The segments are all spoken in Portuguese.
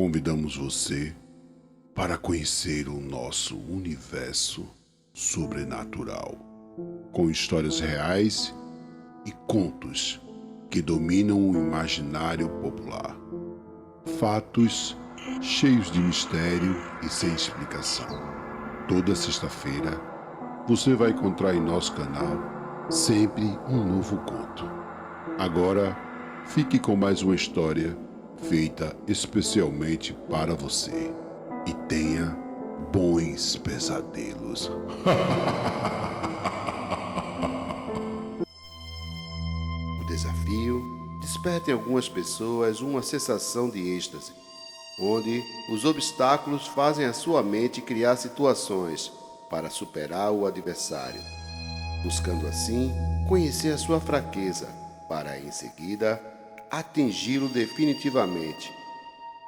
convidamos você para conhecer o nosso universo sobrenatural, com histórias reais e contos que dominam o imaginário popular. Fatos cheios de mistério e sem explicação. Toda sexta-feira você vai encontrar em nosso canal sempre um novo conto. Agora fique com mais uma história feita especialmente para você e tenha bons pesadelos. O desafio desperta em algumas pessoas uma sensação de êxtase, onde os obstáculos fazem a sua mente criar situações para superar o adversário, buscando assim conhecer a sua fraqueza para em seguida atingi-lo definitivamente.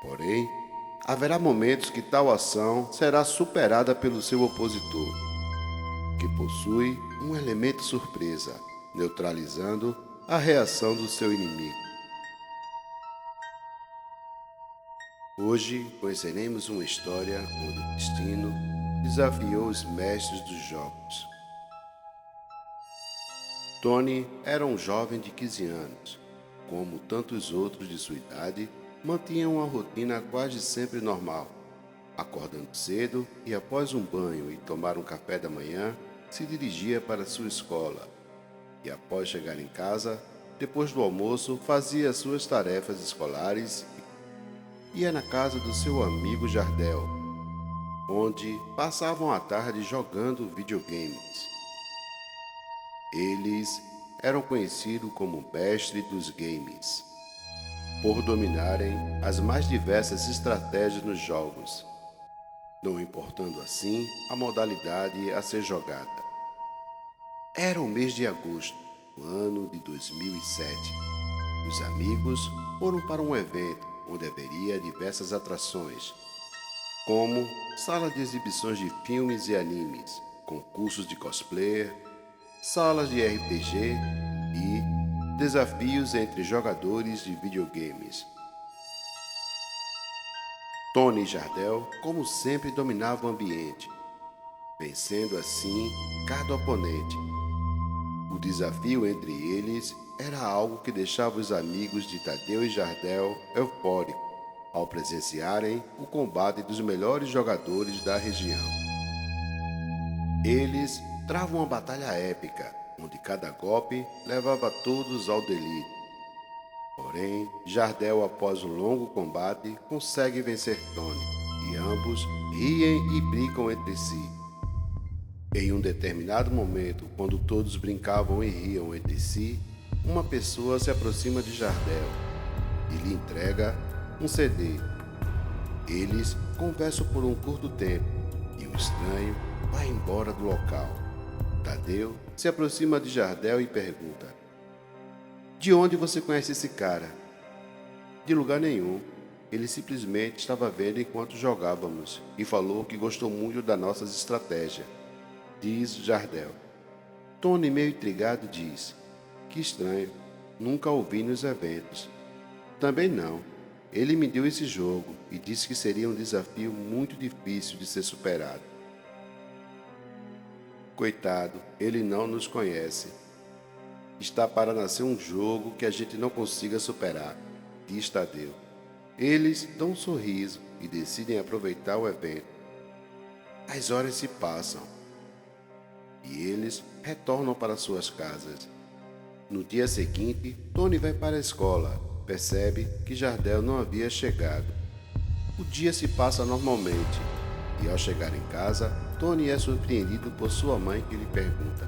Porém, haverá momentos que tal ação será superada pelo seu opositor, que possui um elemento surpresa, neutralizando a reação do seu inimigo. Hoje conheceremos uma história onde o destino desafiou os mestres dos jogos. Tony era um jovem de 15 anos. Como tantos outros de sua idade, mantinha uma rotina quase sempre normal, acordando cedo e após um banho e tomar um café da manhã, se dirigia para sua escola e após chegar em casa, depois do almoço, fazia suas tarefas escolares e ia na casa do seu amigo Jardel, onde passavam a tarde jogando videogames. Eles eram conhecidos como mestres dos games, por dominarem as mais diversas estratégias nos jogos, não importando assim a modalidade a ser jogada. Era o mês de agosto, do ano de 2007. Os amigos foram para um evento onde haveria diversas atrações, como sala de exibições de filmes e animes, concursos de cosplayer, salas de RPG e desafios entre jogadores de videogames. Tony e Jardel, como sempre, dominavam o ambiente, vencendo assim cada oponente. O desafio entre eles era algo que deixava os amigos de Tadeu e Jardel eufóricos ao presenciarem o combate dos melhores jogadores da região. Eles travam uma batalha épica, onde cada golpe levava todos ao delírio. Porém, Jardel, após um longo combate, consegue vencer Tony, e ambos riem e brincam entre si. Em um determinado momento, quando todos brincavam e riam entre si, uma pessoa se aproxima de Jardel e lhe entrega um CD. Eles conversam por um curto tempo e o estranho vai embora do local. Tadeu se aproxima de Jardel e pergunta: "De onde você conhece esse cara?" "De lugar nenhum. Ele simplesmente estava vendo enquanto jogávamos e falou que gostou muito das nossas estratégias", diz Jardel. Tony, meio intrigado, diz: "Que estranho, nunca ouvi nos eventos." "Também não. Ele me deu esse jogo e disse que seria um desafio muito difícil de ser superado." "Coitado, ele não nos conhece. Está para nascer um jogo que a gente não consiga superar", diz Tadeu. Eles dão um sorriso e decidem aproveitar o evento. As horas se passam e eles retornam para suas casas. No dia seguinte, Tony vai para a escola. Percebe que Jardel não havia chegado. O dia se passa normalmente e ao chegar em casa, Tony é surpreendido por sua mãe que lhe pergunta: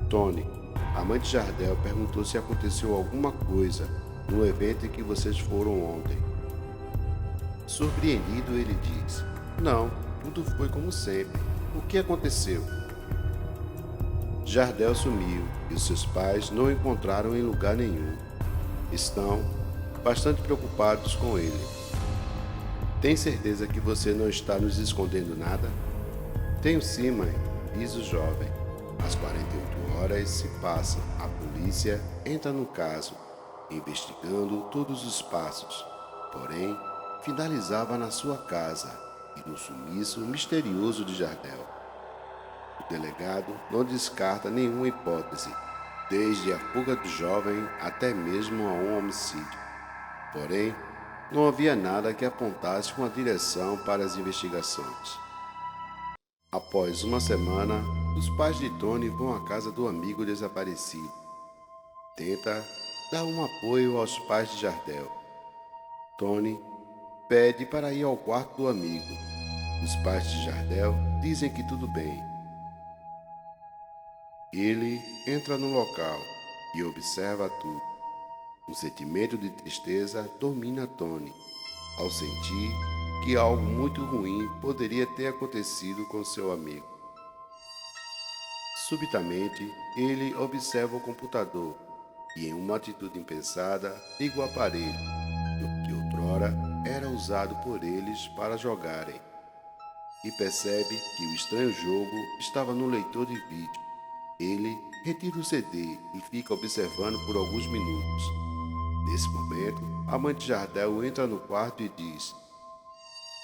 "Tony, a mãe de Jardel perguntou se aconteceu alguma coisa no evento em que vocês foram ontem." Surpreendido, ele diz: "Não, tudo foi como sempre. O que aconteceu?" Jardel sumiu e seus pais não o encontraram em lugar nenhum. Estão bastante preocupados com ele. "Tem certeza que você não está nos escondendo nada?" "Tenho sim, mãe", diz o jovem. As 48 horas se passam. A polícia entra no caso, investigando todos os passos. Porém, finalizava na sua casa e no sumiço misterioso de Jardel. O delegado não descarta nenhuma hipótese, desde a fuga do jovem até mesmo a um homicídio. Porém, não havia nada que apontasse uma direção para as investigações. Após uma semana, os pais de Tony vão à casa do amigo desaparecido. Tenta dar um apoio aos pais de Jardel. Tony pede para ir ao quarto do amigo. Os pais de Jardel dizem que tudo bem. Ele entra no local e observa tudo. Um sentimento de tristeza domina Tony, ao sentir que algo muito ruim poderia ter acontecido com seu amigo. Subitamente, ele observa o computador e, em uma atitude impensada, liga o aparelho, que outrora era usado por eles para jogarem, e percebe que o estranho jogo estava no leitor de vídeo. Ele retira o CD e fica observando por alguns minutos. Nesse momento, a mãe de Jardel entra no quarto e diz: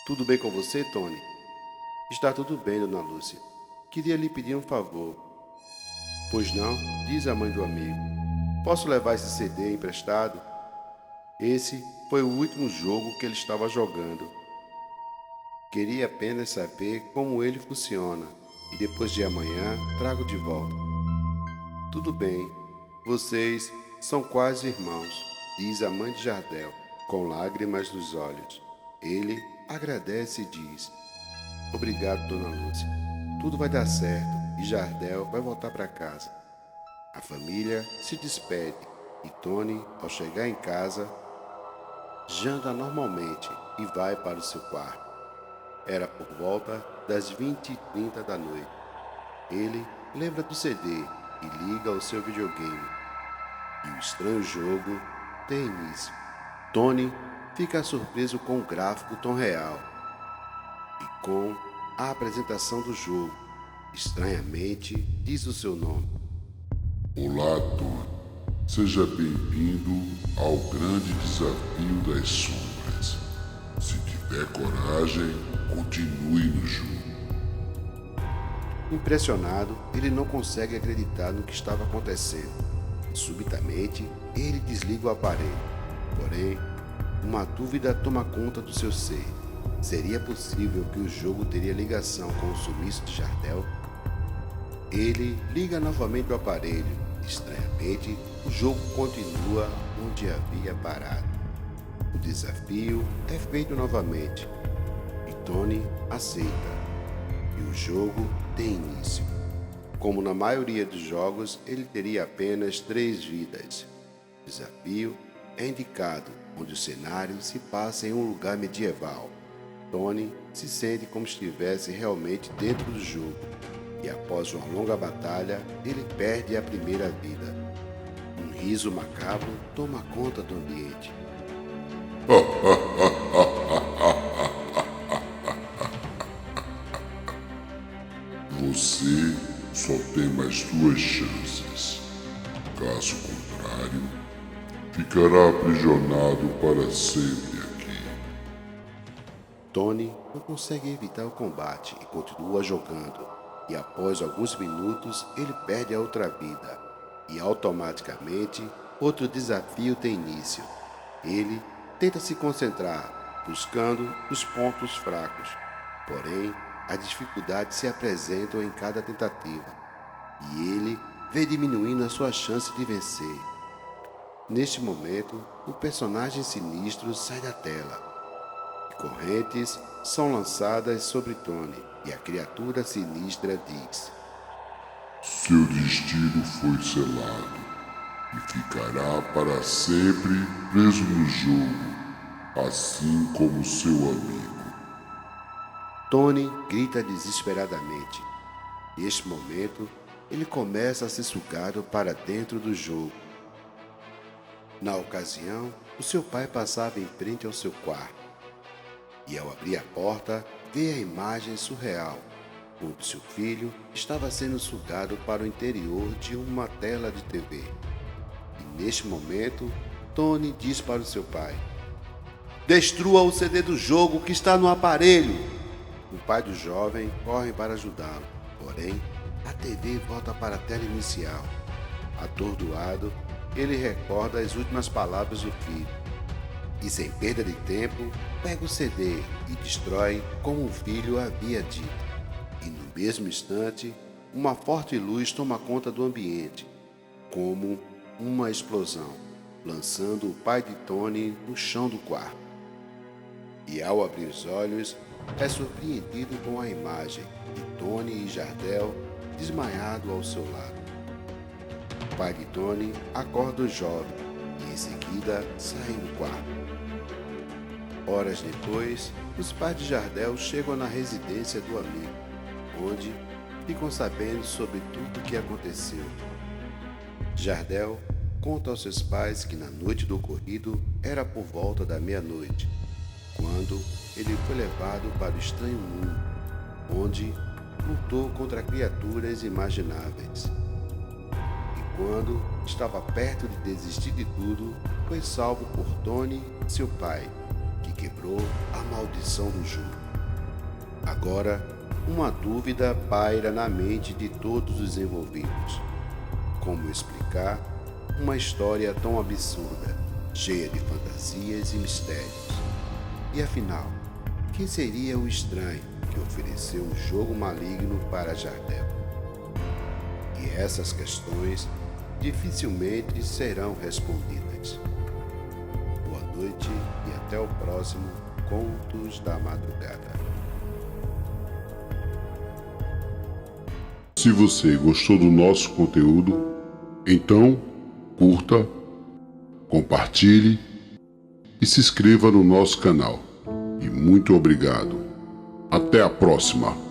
"Tudo bem com você, Tony?" "Está tudo bem, dona Lúcia. Queria lhe pedir um favor." "Pois não?" diz a mãe do amigo. "Posso levar esse CD emprestado?" Esse foi o último jogo que ele estava jogando. Queria apenas saber como ele funciona e depois de amanhã trago de volta. "Tudo bem, vocês são quase irmãos", diz a mãe de Jardel, com lágrimas nos olhos. Ele agradece e diz: "Obrigado, dona Lúcia. Tudo vai dar certo e Jardel vai voltar para casa." A família se despede e Tony, ao chegar em casa, janta normalmente e vai para o seu quarto. Era por volta das 20h30 da noite. Ele lembra do CD e liga ao seu videogame. E o estranho jogo tem início. Tony fica surpreso com o gráfico tão real e com a apresentação do jogo. Estranhamente, diz o seu nome: Olá, Tony. Seja bem-vindo ao grande desafio das sombras. Se tiver coragem, continue no jogo. Impressionado, ele não consegue acreditar no que estava acontecendo. Subitamente, ele desliga o aparelho. Porém, uma dúvida toma conta do seu ser. Seria possível que o jogo teria ligação com o sumiço de Jardel? Ele liga novamente o aparelho. Estranhamente, o jogo continua onde havia parado. O desafio é feito novamente e Tony aceita. E o jogo tem início. Como na maioria dos jogos, ele teria apenas 3 vidas. O desafio é indicado onde o cenário se passa em um lugar medieval. Tony se sente como se estivesse realmente dentro do jogo. E após uma longa batalha, ele perde a primeira vida. Um riso macabro toma conta do ambiente. Você só tem mais 2 chances. Caso contrário, ficará aprisionado para sempre aqui. Tony não consegue evitar o combate e continua jogando. E após alguns minutos, ele perde a outra vida. E automaticamente, outro desafio tem início. Ele tenta se concentrar, buscando os pontos fracos. Porém, as dificuldades se apresentam em cada tentativa. E ele vê diminuindo a sua chance de vencer. Neste momento, o personagem sinistro sai da tela. Correntes são lançadas sobre Tony e a criatura sinistra diz: Seu destino foi selado e ficará para sempre preso no jogo, assim como seu amigo. Tony grita desesperadamente. Neste momento, ele começa a ser sugado para dentro do jogo. Na ocasião, o seu pai passava em frente ao seu quarto. E ao abrir a porta, vê a imagem surreal, onde seu filho estava sendo sugado para o interior de uma tela de TV. E neste momento, Tony diz para o seu pai: Destrua o CD do jogo que está no aparelho! O pai do jovem corre para ajudá-lo, porém, a TV volta para a tela inicial. Atordoado, ele recorda as últimas palavras do filho. E sem perda de tempo, pega o CD e destrói como o filho havia dito. E no mesmo instante, uma forte luz toma conta do ambiente, como uma explosão, lançando o pai de Tony no chão do quarto. E ao abrir os olhos, é surpreendido com a imagem de Tony e Jardel desmaiado ao seu lado. O pai de Tony acorda o jovem e em seguida sai do quarto. Horas depois, os pais de Jardel chegam na residência do amigo, onde ficam sabendo sobre tudo o que aconteceu. Jardel conta aos seus pais que na noite do ocorrido era por volta da meia-noite, quando ele foi levado para o estranho mundo, onde lutou contra criaturas imagináveis. E quando estava perto de desistir de tudo, foi salvo por Tony, seu pai, que quebrou a maldição do jogo. Agora, uma dúvida paira na mente de todos os envolvidos. Como explicar uma história tão absurda, cheia de fantasias e mistérios? E afinal, quem seria o estranho que ofereceu um jogo maligno para Jardel? E essas questões dificilmente serão respondidas. Boa noite e até o próximo Contos da Madrugada. Se você gostou do nosso conteúdo, então curta, compartilhe e se inscreva no nosso canal. E muito obrigado. Até a próxima!